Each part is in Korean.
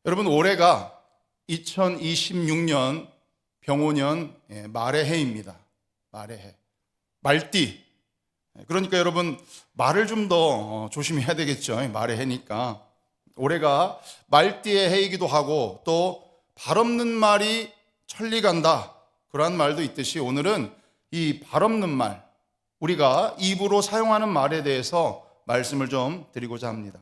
여러분, 올해가 2026년 병오년 말의 해입니다. 말의 해. 말띠. 그러니까 여러분, 말을 좀 더 조심해야 되겠죠. 말의 해니까. 올해가 말띠의 해이기도 하고 또 발 없는 말이 천리 간다, 그러한 말도 있듯이 오늘은 이 발 없는 말, 우리가 입으로 사용하는 말에 대해서 말씀을 좀 드리고자 합니다.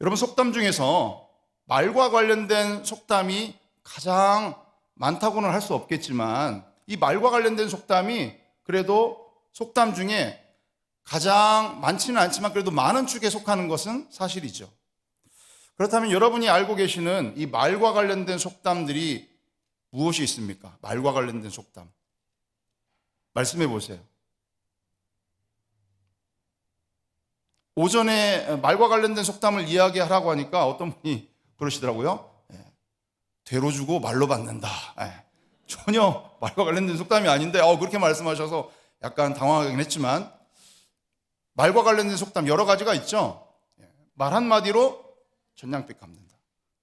여러분, 속담 중에서 말과 관련된 속담이 가장 많다고는 할 수 없겠지만 이 말과 관련된 속담이 그래도 속담 중에 가장 많지는 않지만 그래도 많은 축에 속하는 것은 사실이죠. 그렇다면 여러분이 알고 계시는 이 말과 관련된 속담들이 무엇이 있습니까? 말과 관련된 속담. 말씀해 보세요. 오전에 말과 관련된 속담을 이야기하라고 하니까 어떤 분이 그러시더라고요. 되로 주고 말로 받는다. 전혀 말과 관련된 속담이 아닌데 그렇게 말씀하셔서 약간 당황하긴 했지만, 말과 관련된 속담 여러 가지가 있죠. 말 한마디로 전냥빛 갚는다.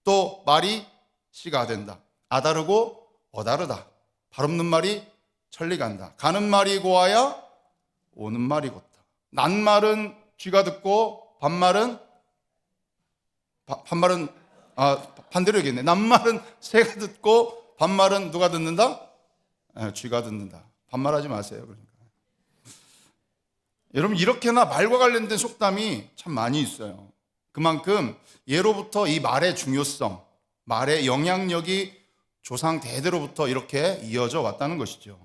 또 말이 씨가 된다. 아다르고 어다르다. 발 없는 말이 천리 간다. 가는 말이 고와야 오는 말이 곧다. 낱말은 쥐가 듣고 반말은 반대로 얘기했네. 낱말은 새가 듣고 반말은 누가 듣는다? 쥐가 듣는다. 반말하지 마세요. 그러니까. 여러분, 이렇게나 말과 관련된 속담이 참 많이 있어요. 그만큼 예로부터 이 말의 중요성, 말의 영향력이 조상 대대로부터 이렇게 이어져 왔다는 것이죠.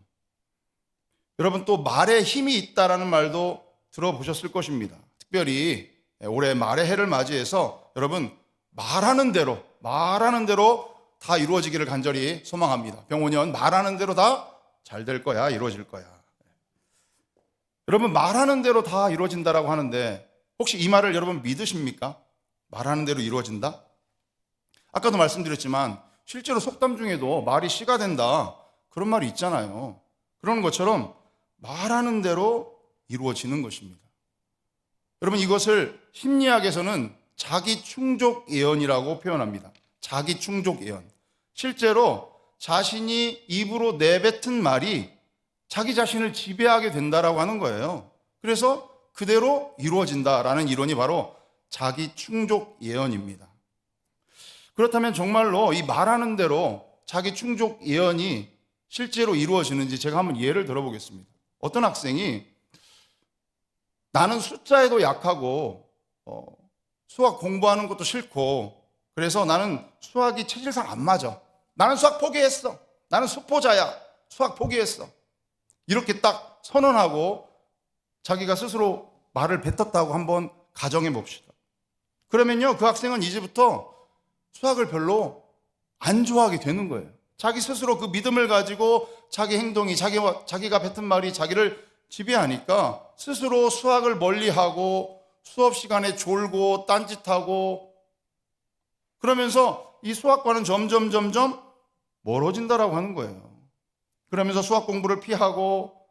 여러분, 또 말에 힘이 있다라는 말도 들어보셨을 것입니다. 특별히 올해 말의 해를 맞이해서 여러분, 말하는 대로 다 이루어지기를 간절히 소망합니다. 병오년 말하는 대로 다 잘 될 거야, 이루어질 거야. 여러분, 말하는 대로 다 이루어진다라고 하는데 혹시 이 말을 여러분 믿으십니까? 말하는 대로 이루어진다? 아까도 말씀드렸지만 실제로 속담 중에도 말이 씨가 된다, 그런 말이 있잖아요. 그런 것처럼 말하는 대로 이루어지는 것입니다. 여러분, 이것을 심리학에서는 자기 충족 예언이라고 표현합니다. 자기 충족 예언. 실제로 자신이 입으로 내뱉은 말이 자기 자신을 지배하게 된다라고 하는 거예요. 그래서 그대로 이루어진다라는 이론이 바로 자기 충족 예언입니다. 그렇다면 정말로 이 말하는 대로 자기 충족 예언이 실제로 이루어지는지 제가 한번 예를 들어보겠습니다. 어떤 학생이 나는 숫자에도 약하고 수학 공부하는 것도 싫고 그래서 나는 수학이 체질상 안 맞아. 나는 수학 포기했어. 나는 수포자야. 수학 포기했어. 이렇게 딱 선언하고 자기가 스스로 말을 뱉었다고 한번 가정해 봅시다. 그러면요, 그 학생은 이제부터 수학을 별로 안 좋아하게 되는 거예요. 자기 스스로 그 믿음을 가지고 자기 행동이 자기가 뱉은 말이 자기를 지배하니까 스스로 수학을 멀리하고 수업 시간에 졸고 딴짓하고 그러면서 이 수학과는 점점 멀어진다라고 하는 거예요. 그러면서 수학 공부를 피하고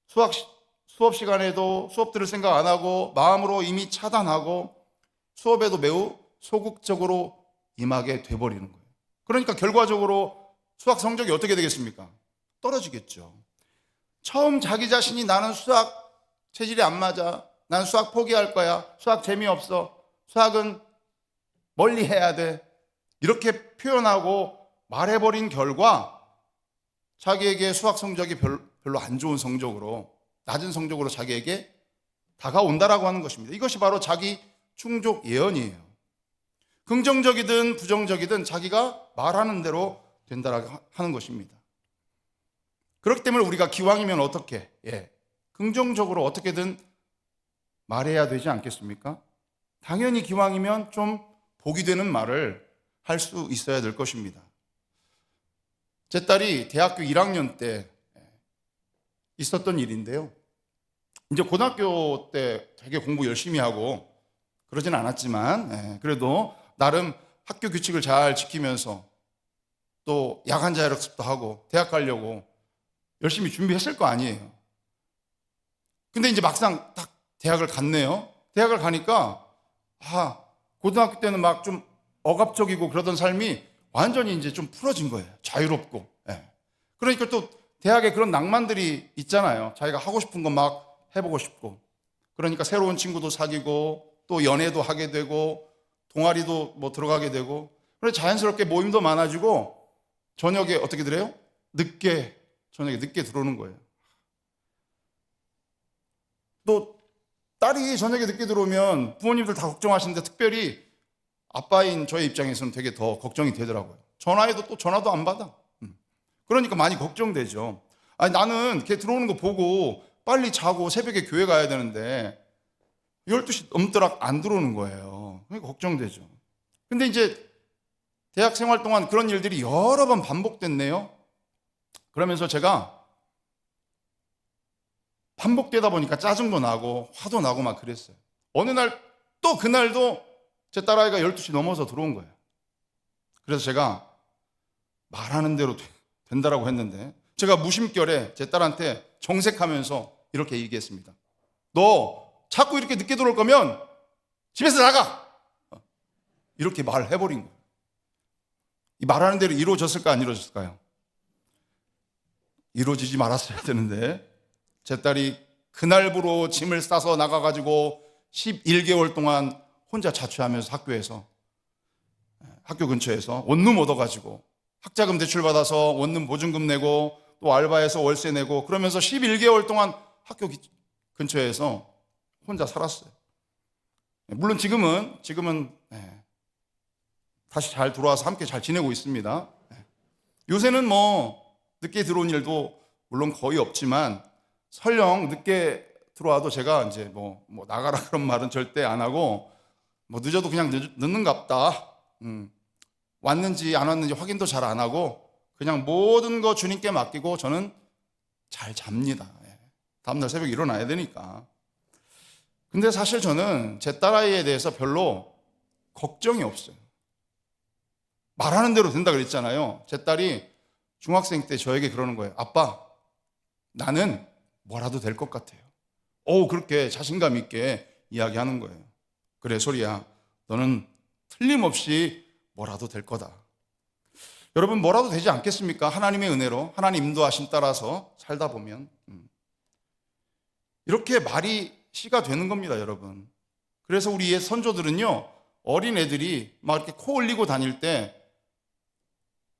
수업 시간에도 수업 들을 생각 안 하고 마음으로 이미 차단하고 수업에도 매우 소극적으로 임하게 돼버리는 거예요. 그러니까 결과적으로 수학 성적이 어떻게 되겠습니까? 떨어지겠죠. 처음 자기 자신이 나는 수학 체질이 안 맞아, 난 수학 포기할 거야, 수학 재미없어, 수학은 멀리 해야 돼, 이렇게 표현하고 말해버린 결과 자기에게 수학 성적이 별로 안 좋은 성적으로, 낮은 성적으로 자기에게 다가온다라고 하는 것입니다. 이것이 바로 자기 충족 예언이에요. 긍정적이든 부정적이든 자기가 말하는 대로 된다라고 하는 것입니다. 그렇기 때문에 우리가 기왕이면 어떻게, 긍정적으로 어떻게든 말해야 되지 않겠습니까? 당연히 기왕이면 좀 복이 되는 말을 할 수 있어야 될 것입니다. 제 딸이 대학교 1학년 때 있었던 일인데요. 이제 고등학교 때 되게 공부 열심히 하고 그러진 않았지만 그래도 나름 학교 규칙을 잘 지키면서 또 야간 자율학습도 하고 대학 가려고 열심히 준비했을 거 아니에요. 근데 이제 막상 딱 대학을 갔네요. 대학을 가니까 고등학교 때는 막 좀 억압적이고 그러던 삶이 완전히 이제 좀 풀어진 거예요. 자유롭고. 예. 그러니까 또 대학에 그런 낭만들이 있잖아요. 자기가 하고 싶은 거 막 해보고 싶고. 그러니까 새로운 친구도 사귀고 또 연애도 하게 되고 동아리도 뭐 들어가게 되고 그래서 자연스럽게 모임도 많아지고 저녁에 어떻게 그래요? 저녁에 늦게 들어오는 거예요. 또 딸이 저녁에 늦게 들어오면 부모님들 다 걱정하시는데 특별히 아빠인 저의 입장에서는 되게 더 걱정이 되더라고요. 전화해도 또 전화도 안 받아. 그러니까 많이 걱정되죠. 아니, 나는 걔 들어오는 거 보고 빨리 자고 새벽에 교회 가야 되는데 12시 넘도록 안 들어오는 거예요. 그러니까 걱정되죠. 근데 이제 대학 생활 동안 그런 일들이 여러 번 반복됐네요. 그러면서 제가 반복되다 보니까 짜증도 나고 화도 나고 막 그랬어요. 어느 날 또 그날도 제 딸아이가 12시 넘어서 들어온 거예요. 그래서 제가 말하는 대로 된다라고 했는데 제가 무심결에 제 딸한테 정색하면서 이렇게 얘기했습니다. 너 자꾸 이렇게 늦게 들어올 거면 집에서 나가! 이렇게 말을 해버린 거예요. 이 말하는 대로 이루어졌을까 안 이루어졌을까요? 이루어지지 말았어야 되는데 제 딸이 그날부로 짐을 싸서 나가가지고 11개월 동안 혼자 자취하면서 학교 근처에서 원룸 얻어가지고 학자금 대출받아서 원룸 보증금 내고 또 알바해서 월세 내고 그러면서 11개월 동안 학교 근처에서 혼자 살았어요. 물론 지금은 다시 잘 들어와서 함께 잘 지내고 있습니다. 요새는 뭐 늦게 들어온 일도 물론 거의 없지만 설령 늦게 들어와도 제가 이제 뭐 나가라 그런 말은 절대 안 하고 뭐 늦어도 그냥 늦는갑다. 왔는지 안 왔는지 확인도 잘 안 하고 그냥 모든 거 주님께 맡기고 저는 잘 잡니다. 다음날 새벽에 일어나야 되니까. 근데 사실 저는 제 딸아이에 대해서 별로 걱정이 없어요. 말하는 대로 된다 그랬잖아요. 제 딸이 중학생 때 저에게 그러는 거예요. 아빠, 나는 뭐라도 될 것 같아요. 그렇게 자신감 있게 이야기하는 거예요. 그래, 소리야. 너는 틀림없이 뭐라도 될 거다. 여러분, 뭐라도 되지 않겠습니까? 하나님의 은혜로, 하나님 인도하심 따라서 살다 보면. 이렇게 말이 시가 되는 겁니다, 여러분. 그래서 우리 옛 선조들은요, 어린 애들이 막 이렇게 코 흘리고 다닐 때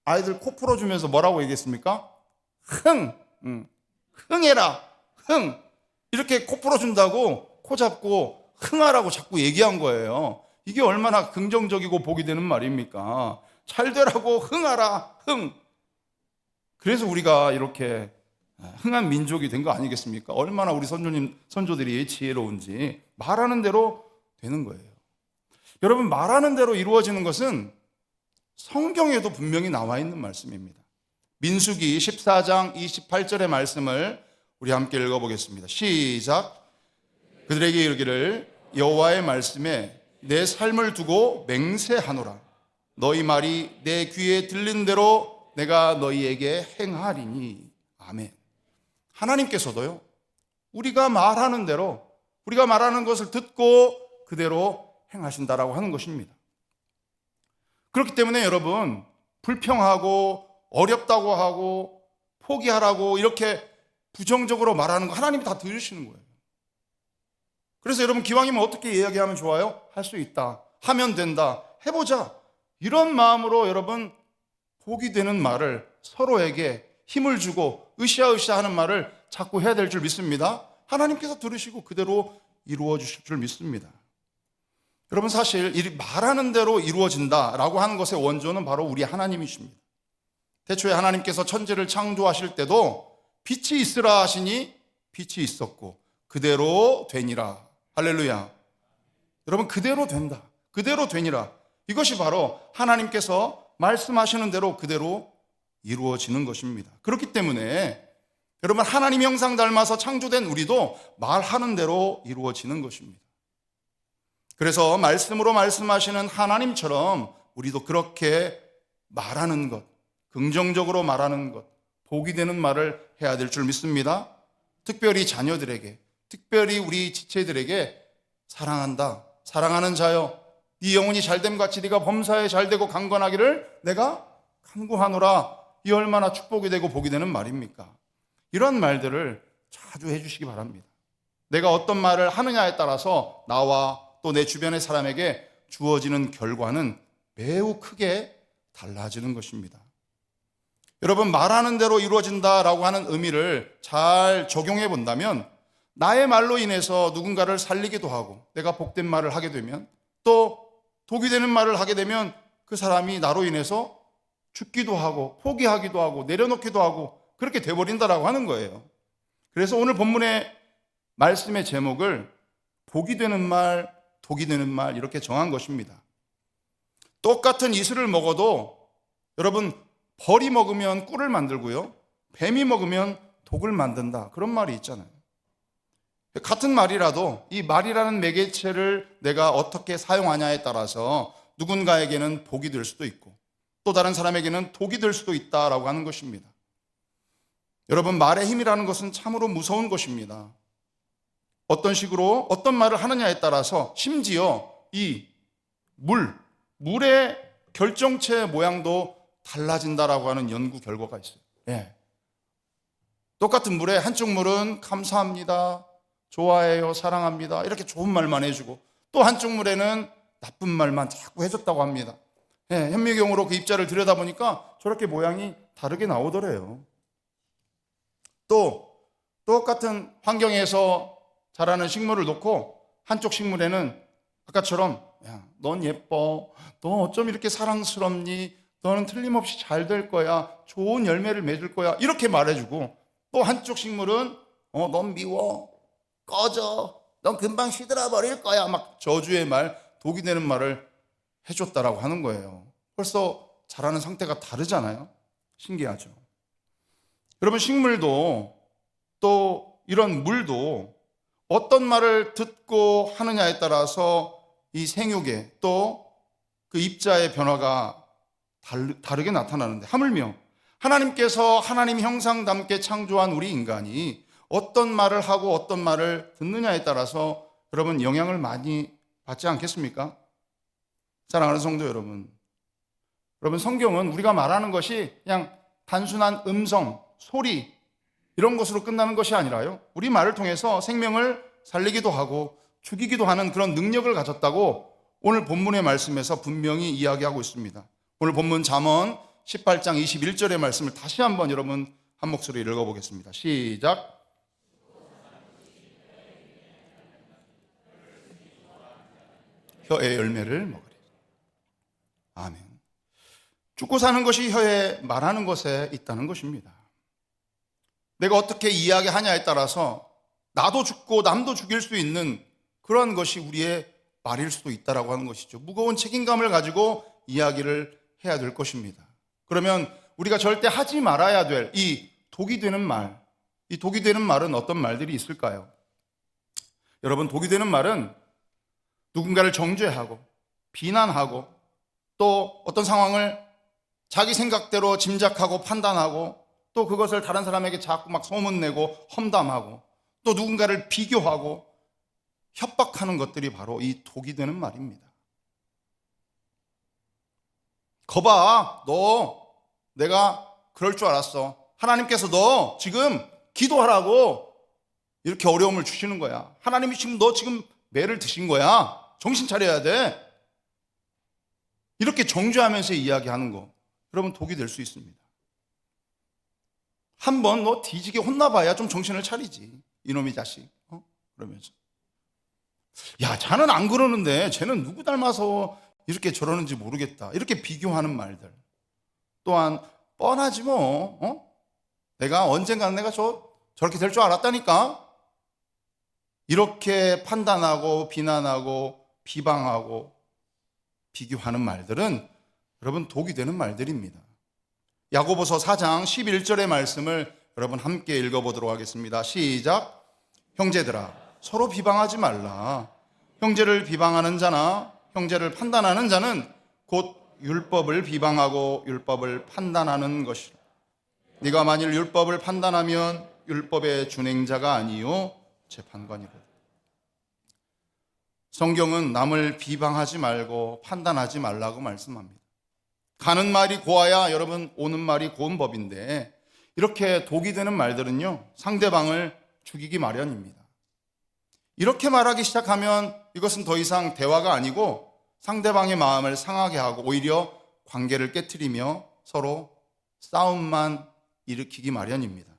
아이들 코 풀어주면서 뭐라고 얘기했습니까? 흥해라, 흥. 이렇게 코 풀어준다고 코 잡고 흥하라고 자꾸 얘기한 거예요. 이게 얼마나 긍정적이고 복이 되는 말입니까? 잘 되라고 흥하라, 흥. 그래서 우리가 이렇게 흥한 민족이 된 거 아니겠습니까? 얼마나 우리 선조들이 지혜로운지 말하는 대로 되는 거예요. 여러분, 말하는 대로 이루어지는 것은 성경에도 분명히 나와 있는 말씀입니다. 민수기 14장 28절의 말씀을 우리 함께 읽어보겠습니다. 시작. 그들에게 이르기를 여호와의 말씀에 내 삶을 두고 맹세하노라. 너희 말이 내 귀에 들린 대로 내가 너희에게 행하리니. 아멘. 하나님께서도요, 우리가 말하는 대로, 우리가 말하는 것을 듣고 그대로 행하신다라고 하는 것입니다. 그렇기 때문에 여러분, 불평하고 어렵다고 하고 포기하라고 이렇게 부정적으로 말하는 거 하나님이 다 들으시는 거예요. 그래서 여러분, 기왕이면 어떻게 이야기하면 좋아요? 할 수 있다, 하면 된다, 해보자, 이런 마음으로 여러분 복이 되는 말을 서로에게 힘을 주고 으쌰으쌰 하는 말을 자꾸 해야 될 줄 믿습니다. 하나님께서 들으시고 그대로 이루어 주실 줄 믿습니다. 여러분, 사실 이 말하는 대로 이루어진다라고 하는 것의 원조는 바로 우리 하나님이십니다. 태초에 하나님께서 천지를 창조하실 때도 빛이 있으라 하시니 빛이 있었고 그대로 되니라. 할렐루야. 여러분, 그대로 된다, 그대로 되니라. 이것이 바로 하나님께서 말씀하시는 대로 그대로 이루어지는 것입니다. 그렇기 때문에 여러분, 하나님 형상 닮아서 창조된 우리도 말하는 대로 이루어지는 것입니다. 그래서 말씀으로 말씀하시는 하나님처럼 우리도 그렇게 말하는 것, 긍정적으로 말하는 것, 복이 되는 말을 해야 될 줄 믿습니다. 특별히 자녀들에게, 특별히 우리 지체들에게 사랑한다, 사랑하는 자여, 네 영혼이 잘됨 같이 네가 범사에 잘되고 강건하기를 내가 간구하노라. 이 얼마나 축복이 되고 복이 되는 말입니까? 이런 말들을 자주 해주시기 바랍니다. 내가 어떤 말을 하느냐에 따라서 나와 또 내 주변의 사람에게 주어지는 결과는 매우 크게 달라지는 것입니다. 여러분, 말하는 대로 이루어진다라고 하는 의미를 잘 적용해 본다면 나의 말로 인해서 누군가를 살리기도 하고 내가 복된 말을 하게 되면 또 독이 되는 말을 하게 되면 그 사람이 나로 인해서 죽기도 하고 포기하기도 하고 내려놓기도 하고 그렇게 돼버린다라고 하는 거예요. 그래서 오늘 본문의 말씀의 제목을 복이 되는 말, 독이 되는 말 이렇게 정한 것입니다. 똑같은 이슬을 먹어도 여러분, 벌이 먹으면 꿀을 만들고요, 뱀이 먹으면 독을 만든다, 그런 말이 있잖아요. 같은 말이라도 이 말이라는 매개체를 내가 어떻게 사용하냐에 따라서 누군가에게는 복이 될 수도 있고 또 다른 사람에게는 독이 될 수도 있다라고 하는 것입니다. 여러분, 말의 힘이라는 것은 참으로 무서운 것입니다. 어떤 식으로 어떤 말을 하느냐에 따라서 심지어 이 물의 결정체 모양도 달라진다라고 하는 연구 결과가 있어요. 예. 똑같은 물에 한쪽 물은 감사합니다, 좋아해요, 사랑합니다 이렇게 좋은 말만 해주고 또 한쪽 물에는 나쁜 말만 자꾸 해줬다고 합니다. 예, 현미경으로 그 입자를 들여다보니까 저렇게 모양이 다르게 나오더래요. 또 똑같은 환경에서 자라는 식물을 놓고 한쪽 식물에는 아까처럼 야, 넌 예뻐, 너 어쩜 이렇게 사랑스럽니, 너는 틀림없이 잘 될 거야, 좋은 열매를 맺을 거야 이렇게 말해주고 또 한쪽 식물은 넌 미워, 꺼져, 넌 금방 시들어 버릴 거야 막 저주의 말, 독이 되는 말을 해줬다라고 하는 거예요. 벌써 자라는 상태가 다르잖아요. 신기하죠. 여러분, 식물도 또 이런 물도 어떤 말을 듣고 하느냐에 따라서 이 생육에 또 그 입자의 변화가 다르게 나타나는데, 하물며 하나님께서 하나님 형상답게 창조한 우리 인간이 어떤 말을 하고 어떤 말을 듣느냐에 따라서 여러분 영향을 많이 받지 않겠습니까? 사랑하는 성도 여러분, 성경은 우리가 말하는 것이 그냥 단순한 음성, 소리 이런 것으로 끝나는 것이 아니라요, 우리 말을 통해서 생명을 살리기도 하고 죽이기도 하는 그런 능력을 가졌다고 오늘 본문의 말씀에서 분명히 이야기하고 있습니다. 오늘 본문 잠언 18장 21절의 말씀을 다시 한번 여러분 한 목소리로 읽어보겠습니다. 시작. 혀의 열매를 먹으리. 아멘. 죽고 사는 것이 혀에 말하는 것에 있다는 것입니다. 내가 어떻게 이야기하냐에 따라서 나도 죽고 남도 죽일 수 있는 그런 것이 우리의 말일 수도 있다라고 하는 것이죠. 무거운 책임감을 가지고 이야기를 해야 될 것입니다. 그러면 우리가 절대 하지 말아야 될 이 독이 되는 말, 이 독이 되는 말은 어떤 말들이 있을까요? 여러분, 독이 되는 말은 누군가를 정죄하고 비난하고 또 어떤 상황을 자기 생각대로 짐작하고 판단하고 또 그것을 다른 사람에게 자꾸 막 소문내고 험담하고 또 누군가를 비교하고 협박하는 것들이 바로 이 독이 되는 말입니다. 거봐, 너 내가 그럴 줄 알았어. 하나님께서 너 지금 기도하라고 이렇게 어려움을 주시는 거야. 하나님이 지금 너 지금 매를 드신 거야. 정신 차려야 돼. 이렇게 정죄하면서 이야기하는 거, 여러분 독이 될 수 있습니다. 한번 너 뒤지게 혼나봐야 좀 정신을 차리지, 이놈의 자식. 그러면서 야, 자는 안 그러는데 쟤는 누구 닮아서 이렇게 저러는지 모르겠다, 이렇게 비교하는 말들 또한 뻔하지 뭐. 내가 언젠가는 내가 저렇게 될 줄 알았다니까, 이렇게 판단하고 비난하고 비방하고 비교하는 말들은 여러분 독이 되는 말들입니다. 야고보서 4장 11절의 말씀을 여러분 함께 읽어보도록 하겠습니다. 시작. 형제들아, 서로 비방하지 말라. 형제를 비방하는 자나 형제를 판단하는 자는 곧 율법을 비방하고 율법을 판단하는 것이라. 네가 만일 율법을 판단하면 율법의 준행자가 아니요 재판관이로다. 성경은 남을 비방하지 말고 판단하지 말라고 말씀합니다. 가는 말이 고와야 여러분 오는 말이 고운 법인데, 이렇게 독이 되는 말들은요, 상대방을 죽이기 마련입니다. 이렇게 말하기 시작하면 이것은 더 이상 대화가 아니고 상대방의 마음을 상하게 하고 오히려 관계를 깨트리며 서로 싸움만 일으키기 마련입니다.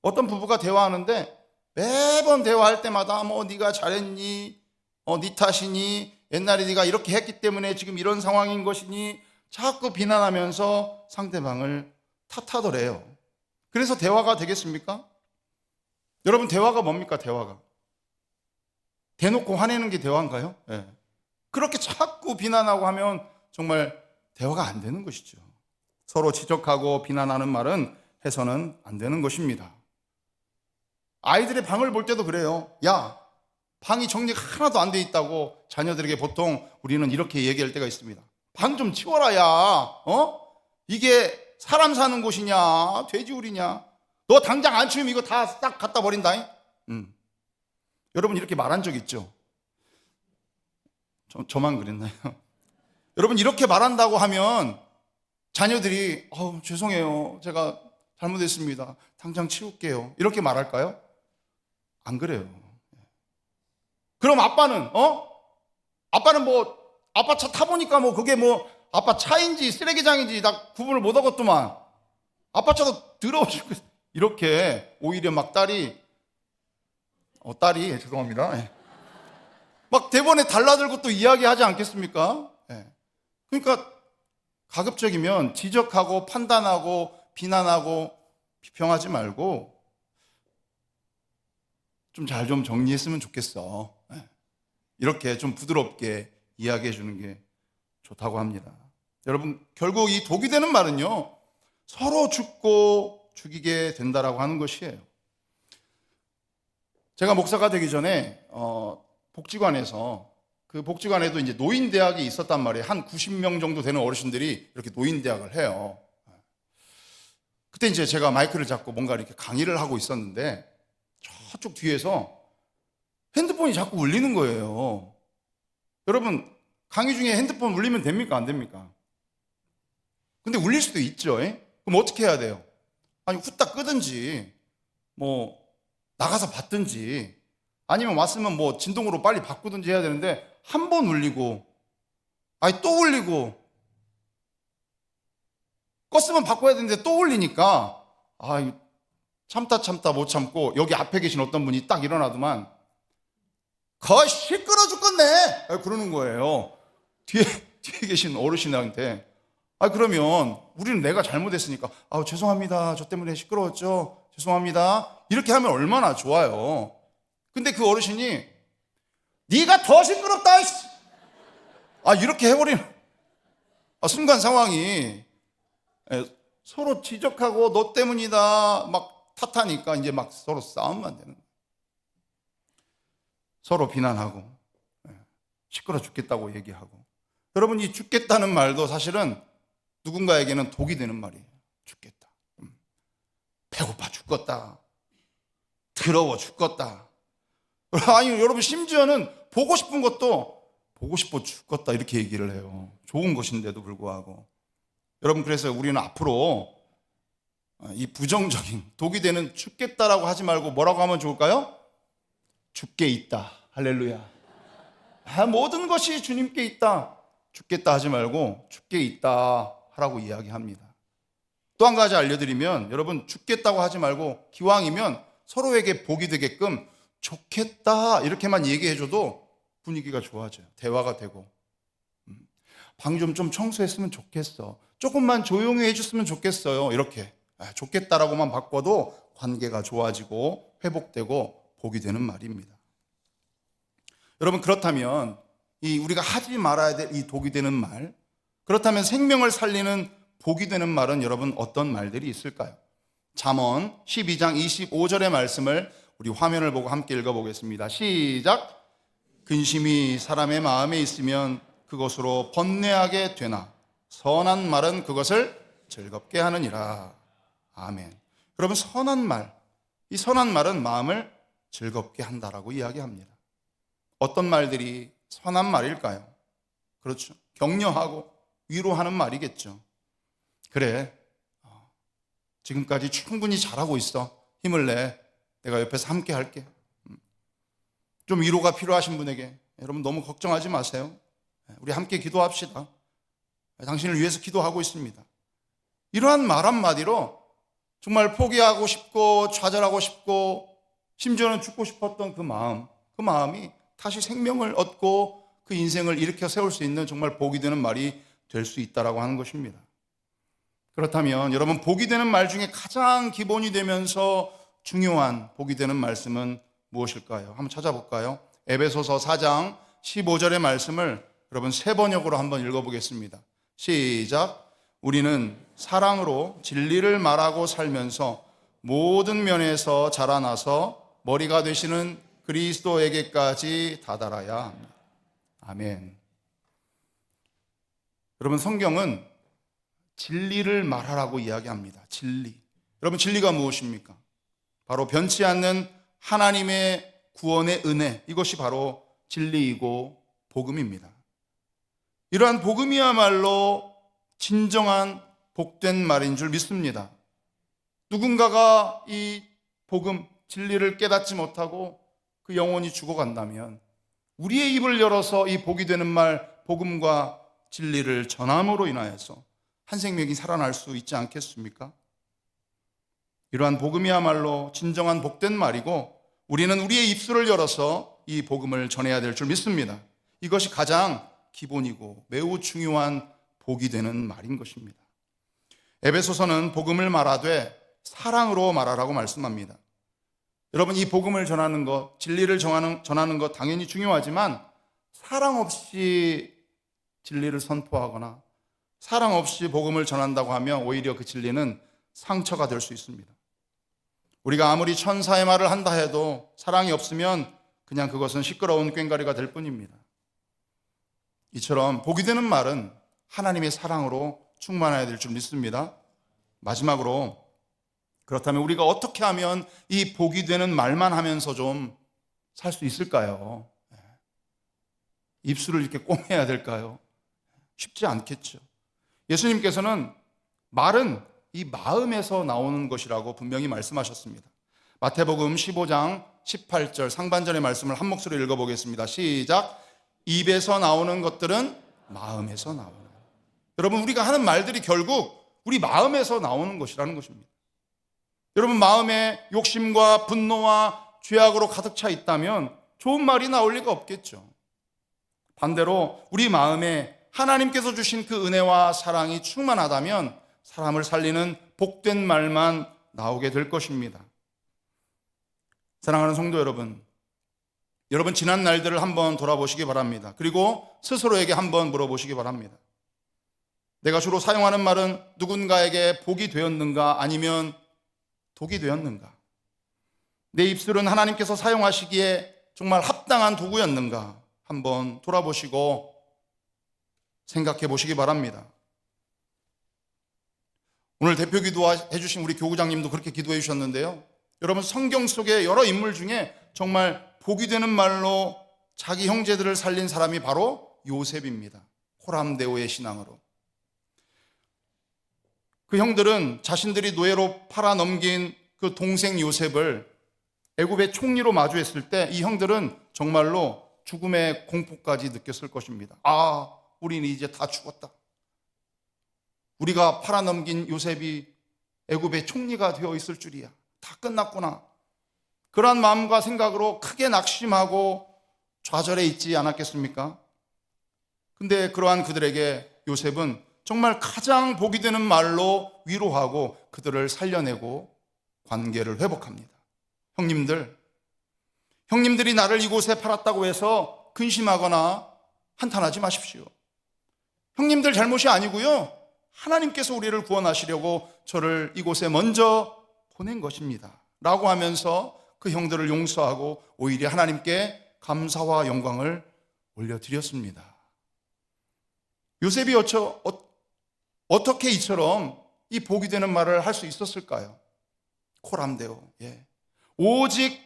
어떤 부부가 대화하는데 매번 대화할 때마다 네가 잘했니? 네 탓이니? 옛날에 네가 이렇게 했기 때문에 지금 이런 상황인 것이니? 자꾸 비난하면서 상대방을 탓하더래요. 그래서 대화가 되겠습니까? 여러분, 대화가 뭡니까? 대화가 대놓고 화내는 게 대화인가요? 네. 그렇게 자꾸 비난하고 하면 정말 대화가 안 되는 것이죠. 서로 지적하고 비난하는 말은 해서는 안 되는 것입니다. 아이들의 방을 볼 때도 그래요. 야, 방이 정리가 하나도 안 돼 있다고 자녀들에게 보통 우리는 이렇게 얘기할 때가 있습니다. 방 좀 치워라, 야. 이게 사람 사는 곳이냐 돼지우리냐? 너 당장 안 치우면 이거 다 싹 갖다 버린다. 여러분, 이렇게 말한 적 있죠? 저만 그랬나요? 여러분, 이렇게 말한다고 하면 자녀들이 죄송해요, 제가 잘못했습니다, 당장 치울게요, 이렇게 말할까요? 안 그래요. 그럼 아빠는 아빠는 아빠 차 타보니까 그게 아빠 차인지 쓰레기장인지 나 구분을 못 하겠더만, 아빠 차도 더러워 죽겠어, 이렇게 오히려 막 딸이 죄송합니다, 막 대본에 달라들고 또 이야기하지 않겠습니까? 그러니까 가급적이면 지적하고 판단하고 비난하고 비평하지 말고 좀 잘 좀 정리했으면 좋겠어, 이렇게 좀 부드럽게 이야기해 주는 게 좋다고 합니다. 여러분, 결국 이 독이 되는 말은요, 서로 죽고 죽이게 된다라고 하는 것이에요. 제가 목사가 되기 전에 복지관에서, 그 복지관에도 이제 노인대학이 있었단 말이에요. 한 90명 정도 되는 어르신들이 이렇게 노인대학을 해요. 그때 이제 제가 마이크를 잡고 뭔가 이렇게 강의를 하고 있었는데 저쪽 뒤에서 핸드폰이 자꾸 울리는 거예요. 여러분, 강의 중에 핸드폰 울리면 됩니까? 안 됩니까? 근데 울릴 수도 있죠. 그럼 어떻게 해야 돼요? 아니, 후딱 끄든지 나가서 받든지 아니면 왔으면 진동으로 빨리 바꾸든지 해야 되는데, 한 번 울리고 또 울리고, 껐으면 바꿔야 되는데 또 울리니까 참다 못 참고 여기 앞에 계신 어떤 분이 딱 일어나더만 시끄러 죽겠네 그러는 거예요. 뒤에 계신 어르신한테. 그러면 우리는 내가 잘못했으니까 죄송합니다, 저 때문에 시끄러웠죠, 죄송합니다, 이렇게 하면 얼마나 좋아요. 근데 그 어르신이 네가 더 시끄럽다 이렇게 해버리는 순간 상황이, 서로 지적하고 너 때문이다 막 탓하니까 이제 막 서로 싸움만 되는 거예요. 서로 비난하고 시끄러 죽겠다고 얘기하고. 여러분, 이 죽겠다는 말도 사실은 누군가에게는 독이 되는 말이에요. 죽겠다, 배고파 죽겠다, 더러워 죽겠다. 아니, 여러분, 심지어는 보고 싶은 것도 보고 싶어 죽겠다 이렇게 얘기를 해요. 좋은 것인데도 불구하고. 여러분, 그래서 우리는 앞으로 이 부정적인 독이 되는 죽겠다라고 하지 말고 뭐라고 하면 좋을까요? 죽게 있다. 할렐루야. 모든 것이 주님께 있다. 죽겠다 하지 말고 죽게 있다 하라고 이야기합니다. 또 한 가지 알려드리면, 여러분, 죽겠다고 하지 말고 기왕이면 서로에게 복이 되게끔 좋겠다 이렇게만 얘기해줘도 분위기가 좋아져요. 대화가 되고. 방 좀 청소했으면 좋겠어, 조금만 조용히 해줬으면 좋겠어요, 이렇게 좋겠다라고만 바꿔도 관계가 좋아지고 회복되고 복이 되는 말입니다. 여러분, 그렇다면 우리가 하지 말아야 될 이 독이 되는 말, 그렇다면 생명을 살리는 복이 되는 말은 여러분 어떤 말들이 있을까요? 잠언 12장 25절의 말씀을 우리 화면을 보고 함께 읽어보겠습니다. 시작. 근심이 사람의 마음에 있으면 그것으로 번뇌하게 되나 선한 말은 그것을 즐겁게 하느니라. 아멘. 여러분, 선한 말, 이 선한 말은 마음을 즐겁게 한다라고 이야기합니다. 어떤 말들이 선한 말일까요? 그렇죠. 격려하고 위로하는 말이겠죠. 그래, 지금까지 충분히 잘하고 있어. 힘을 내. 내가 옆에서 함께 할게. 좀 위로가 필요하신 분에게 여러분 너무 걱정하지 마세요. 우리 함께 기도합시다. 당신을 위해서 기도하고 있습니다. 이러한 말 한마디로 정말 포기하고 싶고 좌절하고 싶고 심지어는 죽고 싶었던 그 마음이 다시 생명을 얻고 그 인생을 일으켜 세울 수 있는 정말 복이 되는 말이 될 수 있다라고 하는 것입니다. 그렇다면 여러분, 복이 되는 말 중에 가장 기본이 되면서 중요한 복이 되는 말씀은 무엇일까요? 한번 찾아볼까요? 에베소서 4장 15절의 말씀을 여러분 세 번역으로 한번 읽어보겠습니다. 시작. 우리는 사랑으로 진리를 말하고 살면서 모든 면에서 자라나서 머리가 되시는 그리스도에게까지 다다라야 합니다. 아멘. 여러분, 성경은 진리를 말하라고 이야기합니다. 진리. 여러분, 진리가 무엇입니까? 바로 변치 않는 하나님의 구원의 은혜, 이것이 바로 진리이고 복음입니다. 이러한 복음이야말로 진정한 복된 말인 줄 믿습니다. 누군가가 이 복음, 진리를 깨닫지 못하고 그 영혼이 죽어간다면 우리의 입을 열어서 이 복이 되는 말, 복음과 진리를 전함으로 인하여서 한 생명이 살아날 수 있지 않겠습니까? 이러한 복음이야말로 진정한 복된 말이고 우리는 우리의 입술을 열어서 이 복음을 전해야 될 줄 믿습니다. 이것이 가장 기본이고 매우 중요한 복이 되는 말인 것입니다. 에베소서는 복음을 말하되 사랑으로 말하라고 말씀합니다. 여러분, 이 복음을 전하는 것, 진리를 전하는 것 당연히 중요하지만 사랑 없이 진리를 선포하거나 사랑 없이 복음을 전한다고 하면 오히려 그 진리는 상처가 될 수 있습니다. 우리가 아무리 천사의 말을 한다 해도 사랑이 없으면 그냥 그것은 시끄러운 꽹과리가 될 뿐입니다. 이처럼 복이 되는 말은 하나님의 사랑으로 충만해야 될 줄 믿습니다. 마지막으로, 그렇다면 우리가 어떻게 하면 이 복이 되는 말만 하면서 좀 살 수 있을까요? 입술을 이렇게 꿰매야 될까요? 쉽지 않겠죠. 예수님께서는 말은 이 마음에서 나오는 것이라고 분명히 말씀하셨습니다. 마태복음 15장 18절 상반절의 말씀을 한 목소리로 읽어보겠습니다. 시작. 입에서 나오는 것들은 마음에서 나오는. 여러분, 우리가 하는 말들이 결국 우리 마음에서 나오는 것이라는 것입니다. 여러분, 마음에 욕심과 분노와 죄악으로 가득 차 있다면 좋은 말이 나올 리가 없겠죠. 반대로 우리 마음에 하나님께서 주신 그 은혜와 사랑이 충만하다면 사람을 살리는 복된 말만 나오게 될 것입니다. 사랑하는 성도 여러분, 여러분 지난 날들을 한번 돌아보시기 바랍니다. 그리고 스스로에게 한번 물어보시기 바랍니다. 내가 주로 사용하는 말은 누군가에게 복이 되었는가 아니면 독이 되었는가? 내 입술은 하나님께서 사용하시기에 정말 합당한 도구였는가? 한번 돌아보시고 생각해 보시기 바랍니다. 오늘 대표 기도해 주신 우리 교구장님도 그렇게 기도해 주셨는데요. 여러분, 성경 속의 여러 인물 중에 정말 복이 되는 말로 자기 형제들을 살린 사람이 바로 요셉입니다. 호람데오의 신앙으로. 그 형들은 자신들이 노예로 팔아넘긴 그 동생 요셉을 애굽의 총리로 마주했을 때 이 형들은 정말로 죽음의 공포까지 느꼈을 것입니다. 아, 우리는 이제 다 죽었다. 우리가 팔아넘긴 요셉이 애굽의 총리가 되어 있을 줄이야. 다 끝났구나. 그러한 마음과 생각으로 크게 낙심하고 좌절해 있지 않았겠습니까? 근데 그러한 그들에게 요셉은 정말 가장 복이 되는 말로 위로하고 그들을 살려내고 관계를 회복합니다. 형님들이 나를 이곳에 팔았다고 해서 근심하거나 한탄하지 마십시오. 형님들 잘못이 아니고요, 하나님께서 우리를 구원하시려고 저를 이곳에 먼저 보낸 것입니다 라고 하면서 그 형들을 용서하고 오히려 하나님께 감사와 영광을 올려드렸습니다. 요셉이 어떻게 이처럼 이 복이 되는 말을 할 수 있었을까요? 코람데오. 오직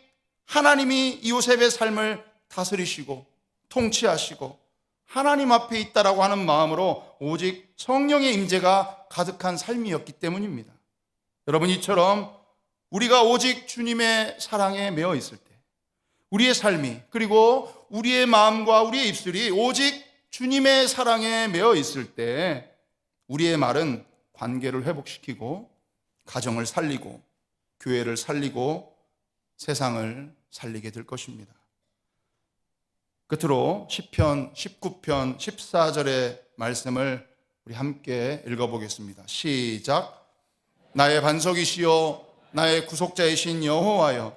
하나님이 이 요셉의 삶을 다스리시고 통치하시고 하나님 앞에 있다라고 하는 마음으로 오직 성령의 임재가 가득한 삶이었기 때문입니다. 여러분, 이처럼 우리가 오직 주님의 사랑에 매어 있을 때, 우리의 삶이, 그리고 우리의 마음과 우리의 입술이 오직 주님의 사랑에 매어 있을 때 우리의 말은 관계를 회복시키고 가정을 살리고 교회를 살리고 세상을 살리게 될 것입니다. 끝으로 시편 19편 14절의 말씀을 우리 함께 읽어보겠습니다. 시작. 나의 반석이시여 나의 구속자이신 여호와여,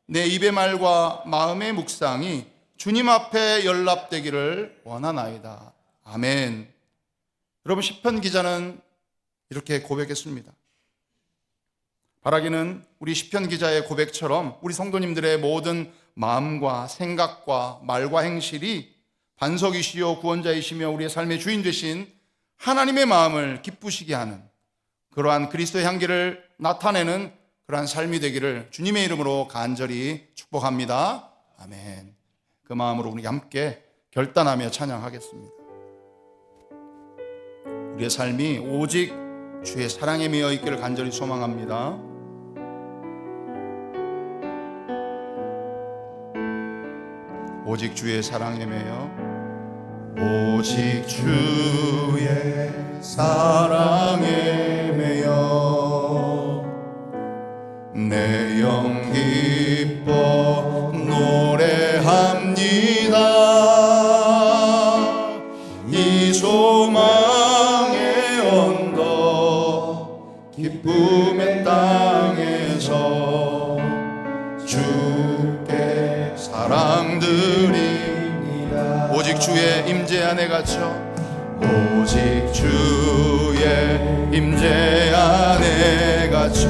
내 입의 말과 마음의 묵상이 주님 앞에 연락되기를 원하나이다. 아멘. 여러분, 시편 기자는 이렇게 고백했습니다. 바라기는 우리 시편 기자의 고백처럼 우리 성도님들의 모든 마음과 생각과 말과 행실이 반석이시요 구원자이시며 우리의 삶의 주인 되신 하나님의 마음을 기쁘시게 하는 그러한 그리스도의 향기를 나타내는 그러한 삶이 되기를 주님의 이름으로 간절히 축복합니다. 아멘. 그 마음으로 우리 함께 결단하며 찬양하겠습니다. 우리의 삶이 오직 주의 사랑에 매여 있기를 간절히 소망합니다. 오직 주의 사랑에 매여, 오직 주의 사랑에 매여 내 영 기뻐 노래합니다. 이 소망의 언덕 기쁨의 땅에서 주께 사랑드립니다. 오직 주의 임재 안에 갇혀, 오직 주의 임재 안에 갇혀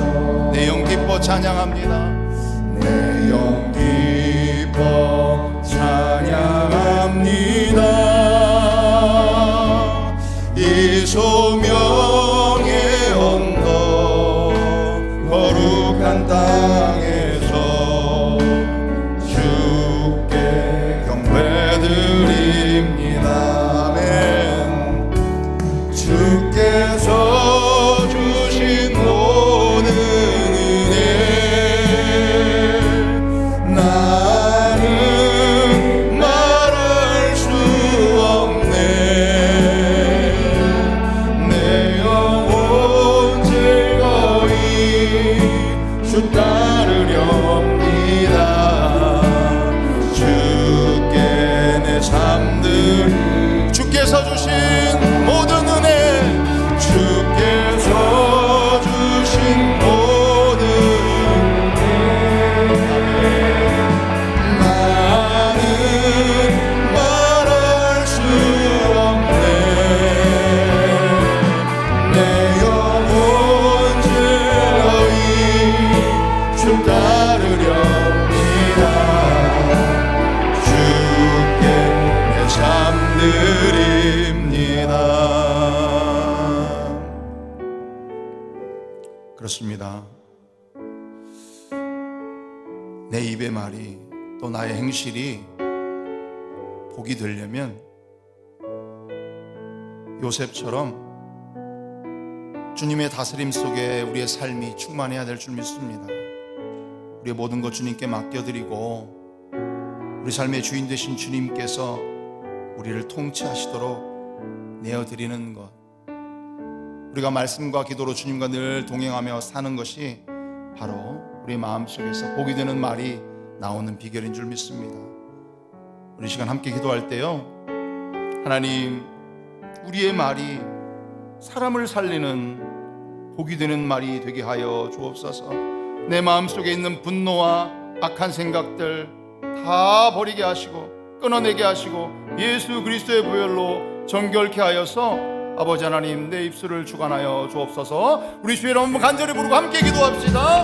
내 영 기뻐 찬양합니다. 내 영 기뻐 찬양합니다. 이 소명의 언덕 거룩한 땅에서 주께 경배드립니다. 아멘. 주께서 주신 모든 은혜 나는 말할 수 없네. 내 영혼 즐거이 주 따르렵니다. 주께 내 삶들, 주께서 주신 모든 은혜, 주께서 주신 모든 은혜 나는 말할 수 없네. 내 영혼 즐거이 주 따르렵니다. 주께 내 삶 드립니다. 그렇습니다. 내 입의 말이 또 나의 행실이 복이 되려면 요셉처럼 주님의 다스림 속에 우리의 삶이 충만해야 될 줄 믿습니다. 우리의 모든 것 주님께 맡겨드리고 우리 삶의 주인 되신 주님께서 우리를 통치하시도록 내어드리는 것, 우리가 말씀과 기도로 주님과 늘 동행하며 사는 것이 바로 우리 마음속에서 복이 되는 말이 나오는 비결인 줄 믿습니다. 우리 시간 함께 기도할 때요, 하나님, 우리의 말이 사람을 살리는 복이 되는 말이 되게 하여 주옵소서. 내 마음속에 있는 분노와 악한 생각들 다 버리게 하시고 끊어내게 하시고 예수 그리스도의 보혈로 정결케 하여서 아버지 하나님, 내 입술을 주관하여 주옵소서. 우리 주의 이름 간절히 부르고 함께 기도합시다.